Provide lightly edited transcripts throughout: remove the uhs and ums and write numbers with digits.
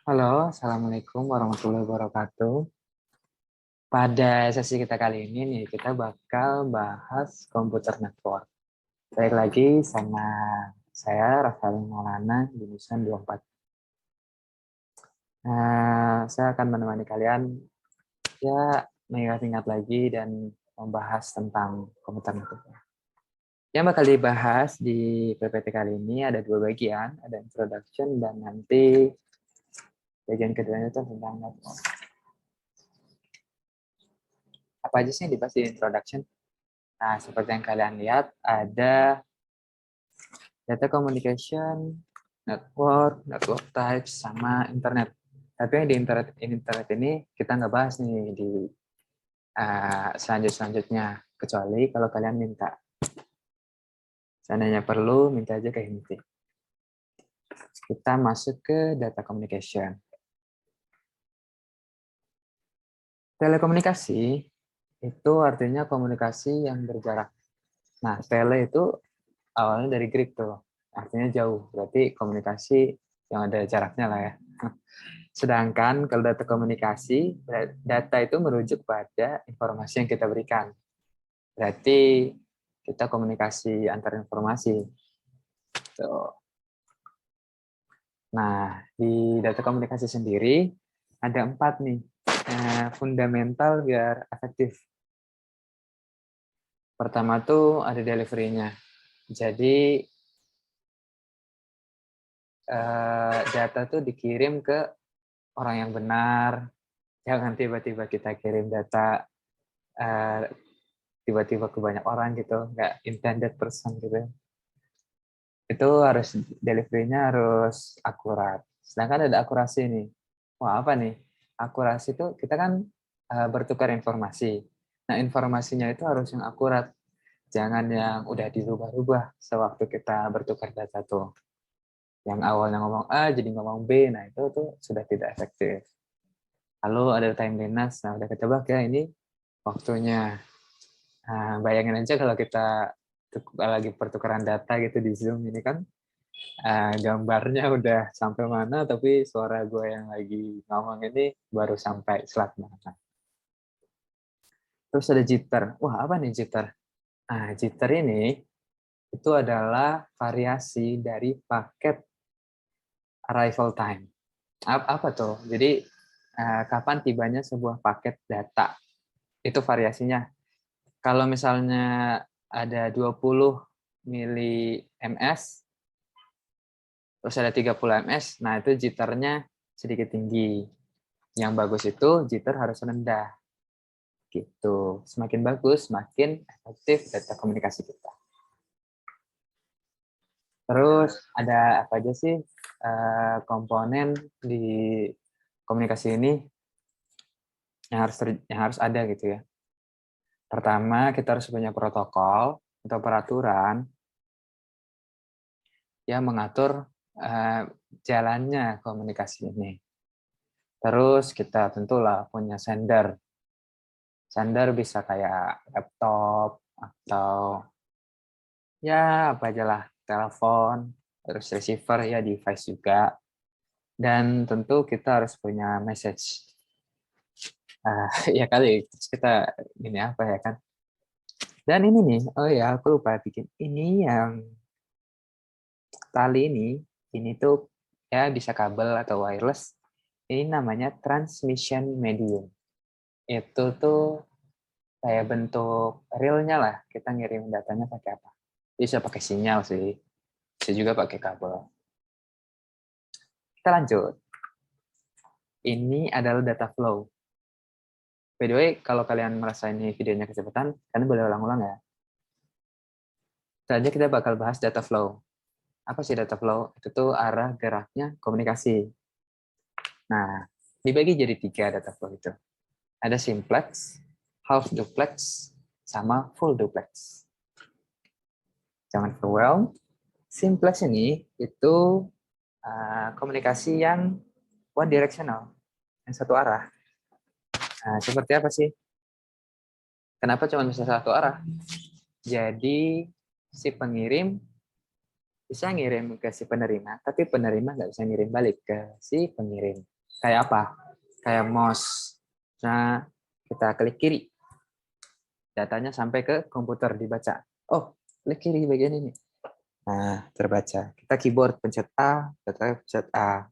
Halo, Assalamualaikum warahmatullahi wabarakatuh. Pada sesi kita kali ini nih, kita bakal bahas komputer network. Baik lagi sama saya, Rafael Maulana, jurusan 24. Saya akan menemani kalian ya mengingat-ingat lagi dan membahas tentang komputer network. Yang bakal dibahas di PPT kali ini ada dua bagian, ada introduction dan nanti bagian keduanya itu tentang network. Apa aja sih yang dibahas di introduction? Nah, seperti yang kalian lihat, ada data communication, network types, sama internet. Tapi yang di internet ini kita nggak bahas nih di selanjutnya, kecuali kalau kalian minta. Seandainya perlu, minta aja ke Hinti. Kita masuk ke data communication. Telekomunikasi itu artinya komunikasi yang berjarak. Nah, tele itu awalnya dari Greek tuh, artinya jauh. Berarti komunikasi yang ada jaraknya lah ya. Sedangkan kalau data komunikasi, data itu merujuk pada informasi yang kita berikan. Berarti kita komunikasi antar informasi. Nah, di data komunikasi sendiri ada 4 nih, fundamental biar efektif. Pertama tuh ada delivery-nya. Jadi, data tuh dikirim ke orang yang benar. Jangan tiba-tiba kita kirim data tiba-tiba ke banyak orang gitu, nggak intended person gitu. Itu harus delivery-nya harus akurat. Sedangkan ada akurasi nih. Wah, apa nih? Akurasi itu kita kan bertukar informasi. Nah, informasinya itu harus yang akurat. Jangan yang udah dirubah-rubah sewaktu kita bertukar data tuh. Yang awalnya ngomong A jadi ngomong B, nah itu tuh sudah tidak efektif. Lalu ada timeliness, nah udah ketebak ya ini waktunya. Nah, bayangin aja kalau kita lagi pertukaran data gitu di Zoom ini kan gambarnya udah sampai mana tapi suara gue yang lagi ngomong ini baru sampai slide mana. Terus ada jitter. Wah, apa nih jitter? Nah, jitter ini itu adalah variasi dari paket arrival time. Apa tuh? Jadi kapan tibanya sebuah paket data. Itu variasinya. Kalau misalnya ada 20 mili ms, terus ada 30 ms, nah itu jitternya sedikit tinggi. Yang bagus itu jitter harus rendah. Gitu. Semakin bagus, semakin efektif data komunikasi kita. Terus ada apa aja sih komponen di komunikasi ini yang harus ada gitu ya. Pertama, kita harus punya protokol atau peraturan yang mengatur jalannya komunikasi ini. Terus kita tentulah punya sender. Sender bisa kayak laptop atau ya apa aja lah, telepon, terus receiver ya device juga. Dan tentu kita harus punya message. Ya kali kita ini apa ya kan. Dan ini nih, oh ya aku lupa bikin. Ini yang tali ini tuh ya bisa kabel atau wireless. Ini namanya transmission medium. Itu tuh kayak bentuk realnya lah. Kita ngirim datanya pakai apa? Bisa pakai sinyal sih. Bisa juga pakai kabel. Kita lanjut. Ini adalah data flow. By the way, kalau kalian merasa ini videonya kecepatan, kalian boleh ulang-ulang ya. Selanjutnya kita bakal bahas data flow. Apa sih data flow? Itu tuh arah geraknya komunikasi. Nah, dibagi jadi 3 data flow itu. Ada simplex, half duplex, sama full duplex. Jangan overwhelm. Simplex ini itu komunikasi yang one directional, yang satu arah. Nah, seperti apa sih? Kenapa cuma bisa satu arah? Jadi si pengirim bisa ngirim ke si penerima, tapi penerima nggak bisa ngirim balik ke si pengirim. Kayak apa? Kayak mouse. Nah, kita klik kiri. Datanya sampai ke komputer dibaca. Oh, klik kiri bagian ini. Nah, terbaca. Kita keyboard pencet A, data pencet A.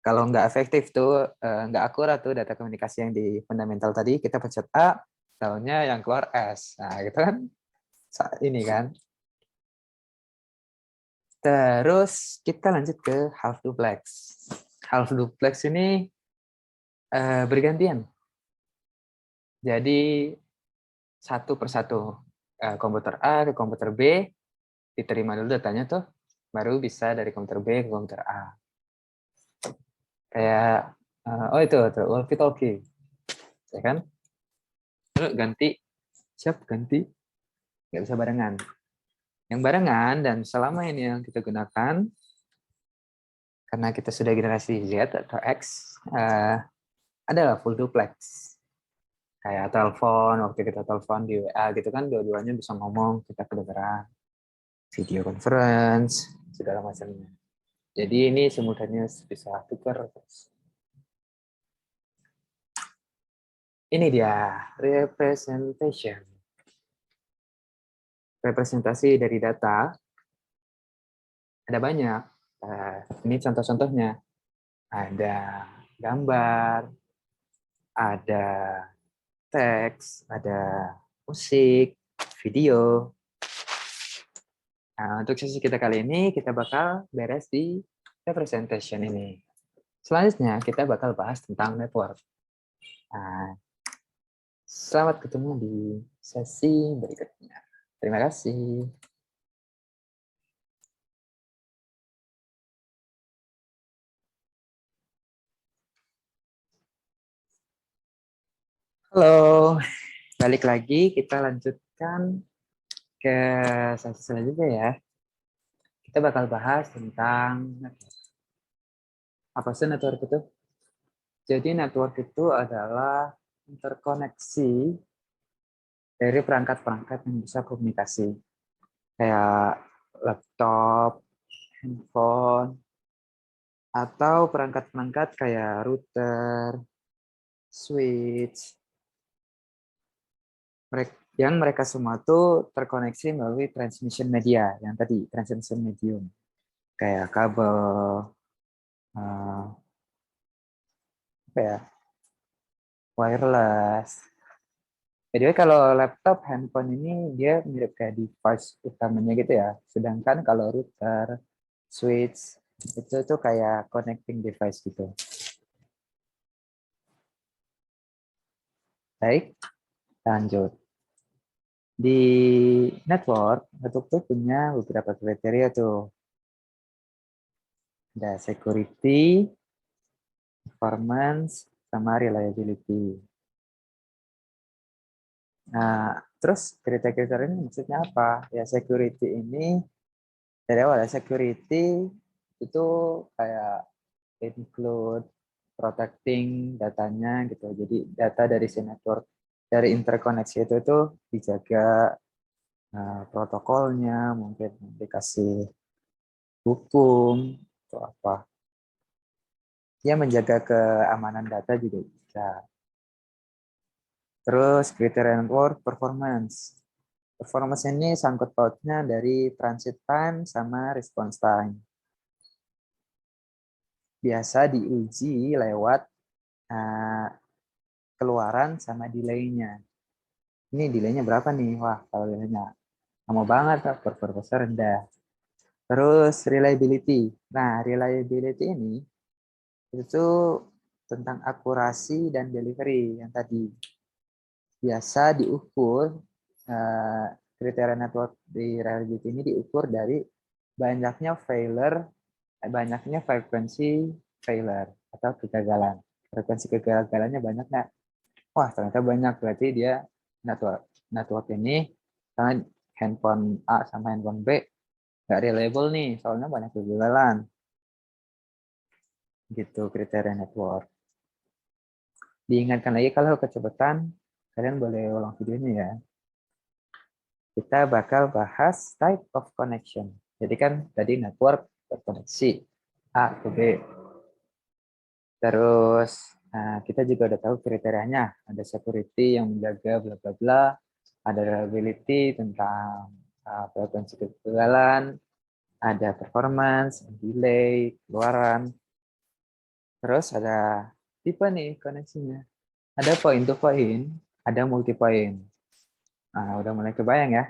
Kalau nggak efektif tuh, nggak akurat tuh data komunikasi yang di fundamental tadi, kita pencet A, tahunnya yang keluar S. Nah, gitu kan. Ini kan. Terus kita lanjut ke half duplex. Half duplex ini bergantian. Jadi satu persatu komputer A ke komputer B diterima dulu datanya tuh, baru bisa dari komputer B ke komputer A. Kayak oh itu walkie talkie, ya kan? Lalu ganti, siap ganti, nggak bisa barengan. Yang barengan dan selama ini yang kita gunakan karena kita sudah generasi Z atau X adalah full duplex. Kayak telepon, waktu kita telepon di WA gitu kan, dua-duanya bisa ngomong, kita kedengeran, video conference, segala macamnya. Jadi ini simultannya bisa tukar. Ini dia, representation. Representasi dari data, ada banyak. Ini contoh-contohnya. Ada gambar, ada teks, ada musik, video. Nah, untuk sesi kita kali ini, kita bakal beres di representation ini. Selanjutnya, kita bakal bahas tentang network. Nah, selamat ketemu di sesi berikutnya. Terima kasih. Halo, balik lagi. Kita lanjutkan ke sesi selanjutnya ya. Kita bakal bahas tentang apa sih network itu? Jadi network itu adalah interkoneksi dari perangkat-perangkat yang bisa komunikasi. Kayak laptop, handphone, atau perangkat-perangkat kayak router, switch, yang mereka semua tuh terkoneksi melalui transmission media, yang tadi, transmission medium. Kayak kabel, apa ya, wireless. Jadi kalau laptop, handphone ini dia mirip kayak device utamanya gitu ya. Sedangkan kalau router, switch, itu tuh kayak connecting device gitu. Baik, lanjut. Di network tuh punya beberapa kriteria tuh. Ada security, performance, sama reliability. Nah, terus kriteria-kriteria ini maksudnya apa? Ya, security ini, dari awal ya, security itu kayak include protecting datanya gitu. Jadi data dari si network, dari interkoneksi itu dijaga protokolnya, mungkin dikasih hukum atau apa. Ya, menjaga keamanan data juga bisa. Terus kriteria network performance. Performance ini sangkut pautnya dari transit time sama response time. Biasa diuji lewat keluaran sama delay-nya. Ini delay-nya berapa nih? Wah, kalau delay-nya lama banget, performance rendah. Terus reliability. Nah, reliability ini itu tentang akurasi dan delivery yang tadi. Biasa diukur kriteria network di reliability ini diukur dari banyaknya frekuensi failure atau kegagalan. Frekuensi kegagalannya banyak nggak? Wah, ternyata banyak. Berarti dia network ini, karena handphone A sama handphone B nggak reliable nih, soalnya banyak kegagalan. Gitu kriteria network. Diingatkan lagi kalau kecepatan, kalian boleh ulang videonya ya. Kita bakal bahas type of connection. Jadi kan tadi network terkoneksi A ke B. Terus kita juga udah tahu kriterianya. Ada security yang menjaga bla bla bla, ada reliability tentang frekuensi kegagalan, ada performance, delay, keluaran. Terus ada tipe nih koneksinya. Ada point to point, ada multi point. Nah, udah mulai kebayang ya.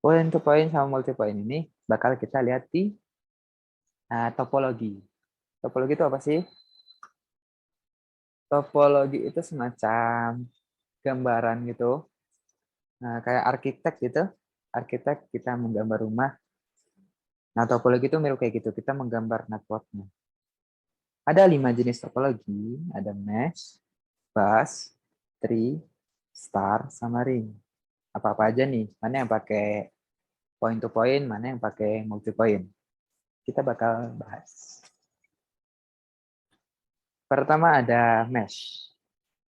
Point to point sama multi point ini bakal kita lihat di topologi. Topologi itu apa sih? Topologi itu semacam gambaran gitu. Nah, kayak arsitek gitu. Arsitek kita menggambar rumah. Nah, topologi itu mirip kayak gitu. Kita menggambar networknya. Ada 5 jenis topologi. Ada mesh, bus, tree, star, sama ring. Apa-apa aja nih. Mana yang pakai point to point, mana yang pakai multi point. Kita bakal bahas. Pertama ada mesh.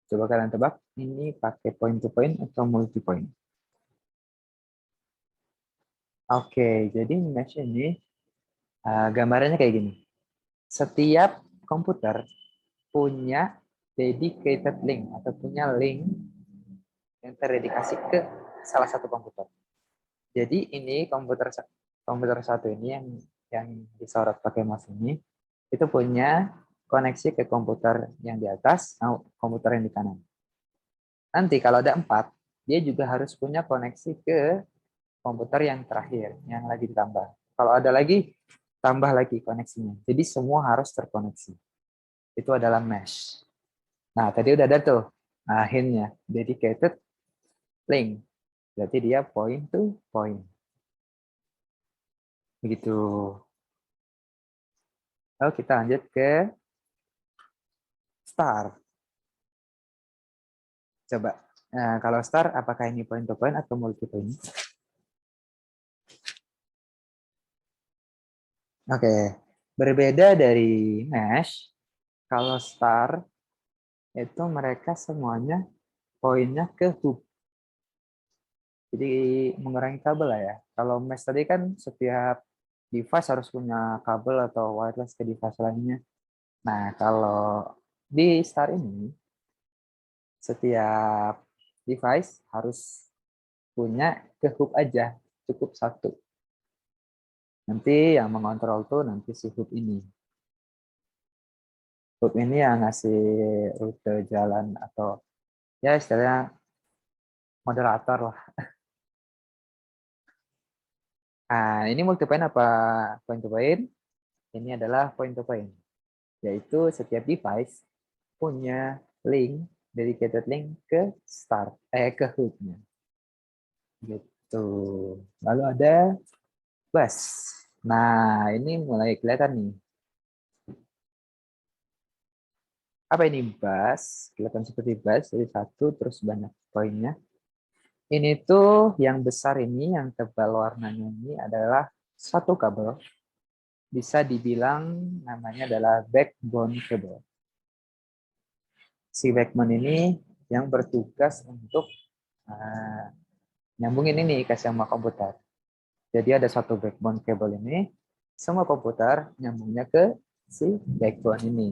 Coba kalian tebak, ini pakai point to point atau multi point? Oke, jadi mesh ini gambarannya kayak gini. Setiap komputer punya dedicated link atau punya link yang terdedikasi ke salah satu komputer. Jadi ini komputer satu ini yang disorot pakai mouse ini itu punya koneksi ke komputer yang di atas, komputer yang di kanan. Nanti kalau ada 4, dia juga harus punya koneksi ke komputer yang terakhir, yang lagi ditambah. Kalau ada lagi, tambah lagi koneksinya. Jadi semua harus terkoneksi. Itu adalah mesh. Nah, tadi udah ada tuh hintnya, dedicated link. Berarti dia point to point. Begitu. Lalu kita lanjut ke star. Coba, kalau star, apakah ini point to point atau multi point? Oke, berbeda dari mesh, kalau star itu mereka semuanya poinnya ke hub. Jadi mengurangi kabel lah ya. Kalau mesh tadi kan setiap device harus punya kabel atau wireless ke device lainnya. Nah, kalau di Star ini setiap device harus punya ke hub aja, cukup satu. Nanti yang mengontrol tuh nanti si hub ini. Hub ini yang ngasih rute jalan atau ya istilahnya moderator lah. Nah, ini multi point apa point to point? Ini adalah point to point, yaitu setiap device punya link, dedicated link ke ke hubnya. Gitu. Lalu ada bus. Nah, ini mulai kelihatan nih. Apa ini bus? Kelihatan seperti bus, jadi satu terus banyak poinnya. Ini tuh yang besar ini, yang tebal warnanya ini adalah satu kabel. Bisa dibilang namanya adalah backbone cable. Si backbone ini yang bertugas untuk nyambungin ini ke semua komputer. Jadi ada satu backbone cable ini, semua komputer nyambungnya ke si backbone ini.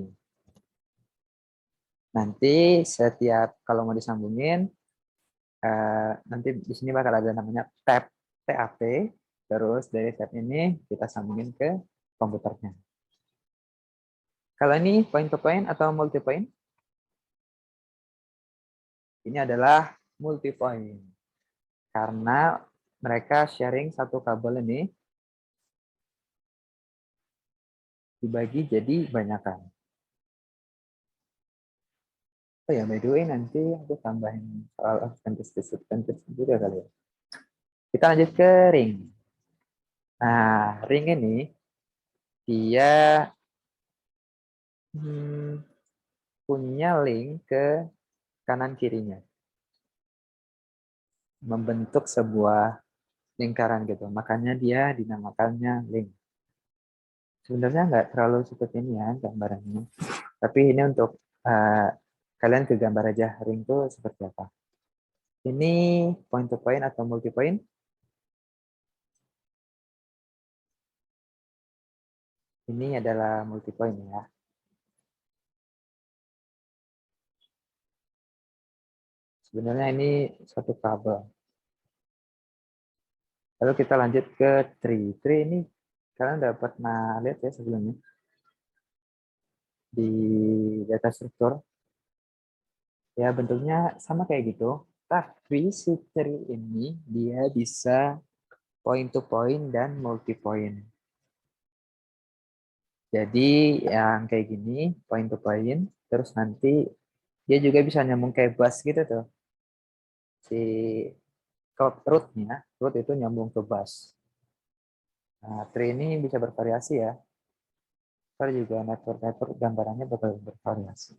Nanti setiap kalau mau disambungin, nanti di sini bakal ada namanya tab, TAP, terus dari tab ini kita sambungin ke komputernya. Kalau ini point to point atau multi point? Ini adalah multi point. Karena mereka sharing satu kabel ini dibagi jadi banyakan. Oh ya, by the way nanti aku tambahin soal advantage juga kali ya. Kita lanjut ke ring. Nah, ring ini dia punya link ke kanan kirinya. Membentuk sebuah lingkaran gitu. Makanya dia dinamakannya link. Sebenarnya nggak terlalu seperti ini ya gambarannya. Tapi ini untuk kalian ke gambar aja ring itu seperti apa. Ini point to point atau multi point. Ini adalah multi point ya. Sebenarnya ini satu kabel. Lalu kita lanjut ke tree. Tree ini kalian udah pernah lihat ya sebelumnya di data struktur. Ya bentuknya sama kayak gitu. Tapi si tree ini dia bisa point to point dan multi point. Jadi yang kayak gini point to point, terus nanti dia juga bisa nyambung kayak bus gitu tuh. Si root-nya, root itu nyambung ke bus. Nah, tree ini bisa bervariasi ya. Ntar juga network-network gambarannya bakal bervariasi.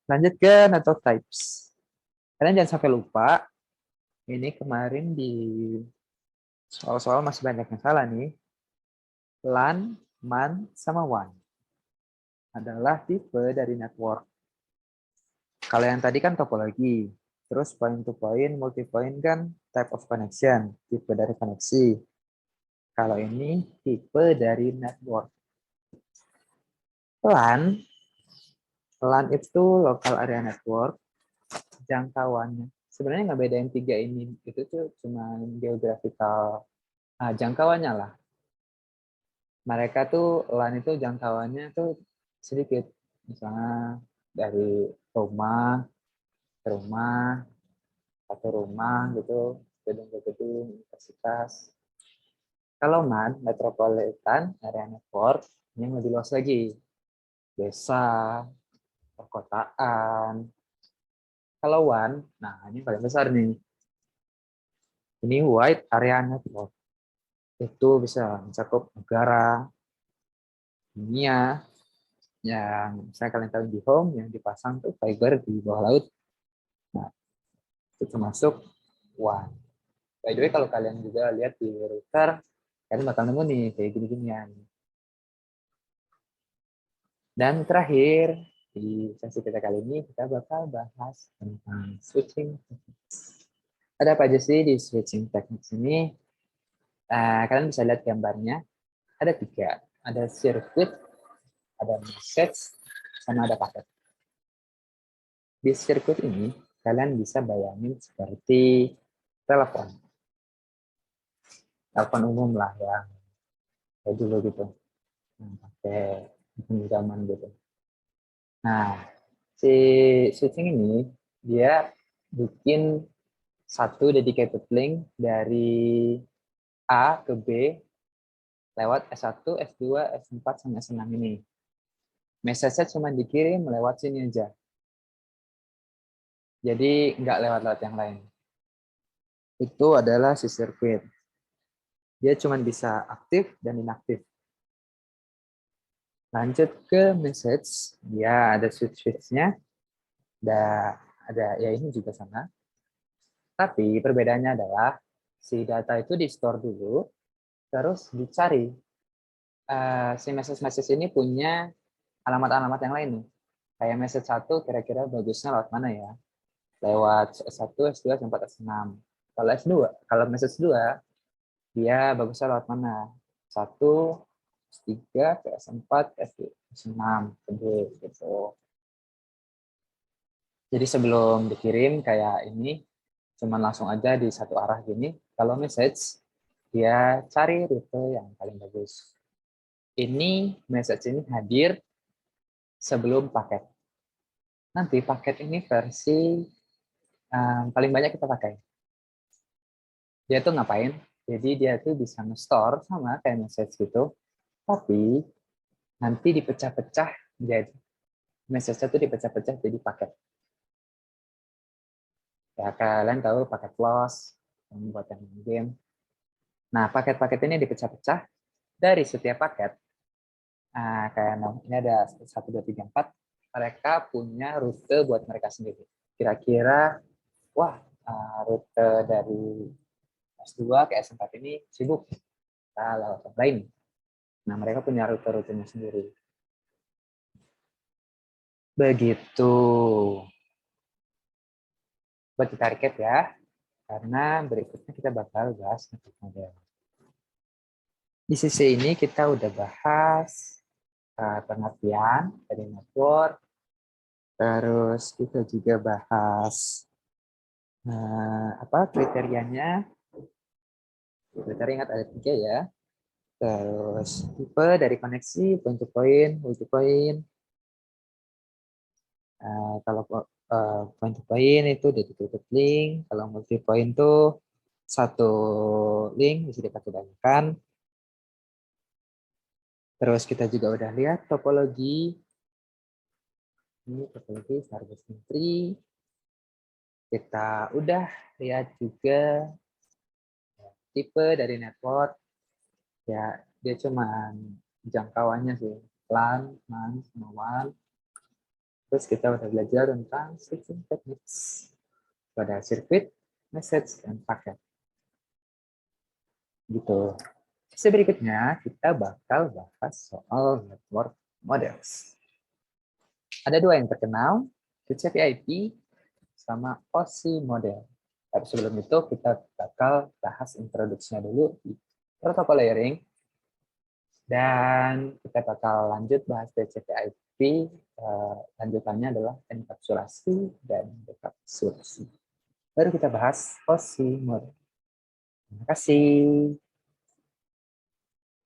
Lanjut ke network types. Kalian jangan sampai lupa, ini kemarin di soal-soal masih banyak yang salah nih. LAN, MAN, sama WAN adalah tipe dari network. Kalau yang tadi kan topologi, terus point to point, multi point kan type of connection, tipe dari koneksi. Kalau ini tipe dari network. LAN, LAN itu local area network, jangkauannya. Sebenarnya nggak bedain tiga ini, itu tuh cuma geographical jangkauannya lah. Mereka tuh LAN itu jangkauannya tuh sedikit, misalnya dari rumah ke rumah, satu rumah gitu, gedung ke gedung, universitas. Kalau MAN, Metropolitan Area Network, ini yang lebih luas lagi. Desa, perkotaan. Kalau WAN, nah ini paling besar nih. Ini Wide Area Network. Itu bisa mencakup negara, dunia, yang misalnya kalian tahu di home, yang dipasang tuh fiber di bawah laut. Nah, itu termasuk WAN. By the way, kalau kalian juga lihat di router, kalian bakal nemu nih kayak gini-ginian. Dan terakhir, di sesi kita kali ini, kita bakal bahas tentang switching techniques. Ada apa aja sih di switching techniques ini? Kalian bisa lihat gambarnya. Ada tiga. Ada circuit, ada message, sama ada paket. Di circuit ini, kalian bisa bayangin seperti telepon. Telepon umum lah ya, kayak dulu gitu. Pakai zaman gitu. Nah, si switching ini, dia bikin satu dedicated link dari A ke B lewat S1, S2, S4, sama S6 ini. Message-nya cuma dikirim lewat sini aja. Jadi nggak lewat-lewat yang lain. Itu adalah si circuit. Dia cuma bisa aktif dan inaktif. Lanjut ke message, dia ada switch-switchnya, ada ya ini juga sama. Tapi perbedaannya adalah si data itu di-store dulu, terus dicari. Si message-message ini punya alamat-alamat yang lain nih. Kayak message 1 kira-kira bagusnya lewat mana ya? Lewat S1, S2, S4, S6. Kalau S2, kalau message 2, dia bagusnya lewat mana? 1, S3, ke S4, S6, ke B, gitu. Jadi sebelum dikirim kayak ini, cuman langsung aja di satu arah gini. Kalau message, dia cari rute yang paling bagus. Ini message ini hadir sebelum paket. Nanti paket ini versi paling banyak kita pakai. Dia tuh ngapain? Jadi dia tuh bisa nge-store sama kayak message gitu, tapi nanti dipecah-pecah jadi message-nya tuh dipecah-pecah jadi paket. Ya kalian tahu paket loss yang buat yang game. Nah, paket-paket ini dipecah-pecah dari setiap paket. Nah, kayak ini ada 1, 2, 3, 4. Mereka punya rute buat mereka sendiri. Kira-kira, wah, rute dari S2 ke S4 ini sibuk. Nah, lewat yang lain. Nah, mereka punya rute-rutenya sendiri. Begitu. Buat kita recap ya, karena berikutnya kita bakal bahas network model. Di sisi ini kita udah bahas pengertian dari network, Terus kita juga bahas apa kriterianya. Kriteria ingat ada 3 ya. Terus tipe dari koneksi, point to point, multi point. Kalau point to point itu dedicated link, kalau multi point itu satu link bisa dipakai banyak kan. Terus kita juga udah lihat topologi. Ini topologi service tree. Kita udah lihat juga tipe dari network. Ya, dia cuma jangkauannya sih. LAN, MAN, sama WAN. Terus kita udah belajar tentang switching techniques pada circuit, message, dan paket. Gitu. Berikutnya kita bakal bahas soal network models. Ada 2 yang terkenal, TCP/IP sama OSI model. Tapi sebelum itu kita bakal bahas introduksinya dulu di protokol layering. Dan kita bakal lanjut bahas TCP/IP. Lanjutannya adalah enkapsulasi dan dekapsulasi. Baru kita bahas OSI model. Terima kasih.